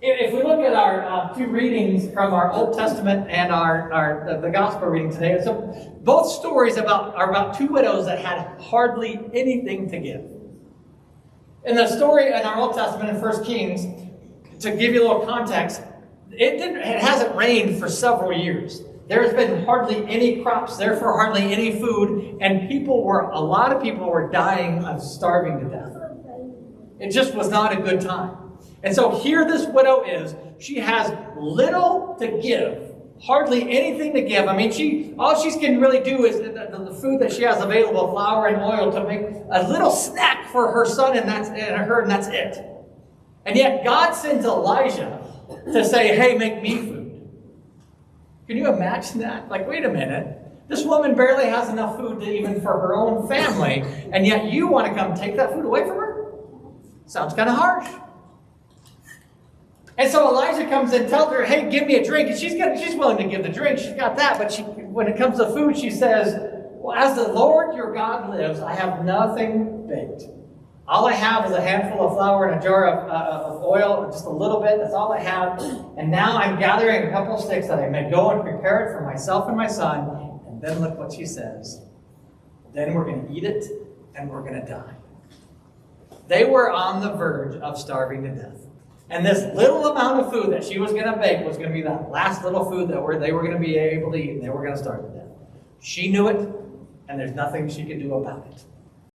If we look at our two readings from our Old Testament and the Gospel reading today, so both stories are about two widows that had hardly anything to give. In the story in our Old Testament in 1 Kings, to give you a little context, it hasn't rained for several years. There's been hardly any crops, therefore hardly any food, and a lot of people were dying of starving to death. It just was not a good time. And so here this widow is. She has little to give, hardly anything to give. I mean, all she can really do is the food that she has available, flour and oil, to make a little snack for her son and her, and that's it. And yet God sends Elijah to say, hey, make me food. Can you imagine that? Like, wait a minute. This woman barely has enough food even for her own family, and yet you want to come take that food away from her? Sounds kind of harsh. And so Elijah comes and tells her, hey, give me a drink. And she's willing to give the drink. She's got that. But when it comes to food, she says, well, as the Lord your God lives, I have nothing baked. All I have is a handful of flour and a jar of oil, just a little bit. That's all I have. And now I'm gathering a couple of sticks that I may go and prepare it for myself and my son. And then look what she says. Then we're going to eat it and we're going to die. They were on the verge of starving to death. And this little amount of food that she was going to bake was going to be that last little food that they were going to be able to eat, and they were going to starve to death. She knew it, and there's nothing she could do about it.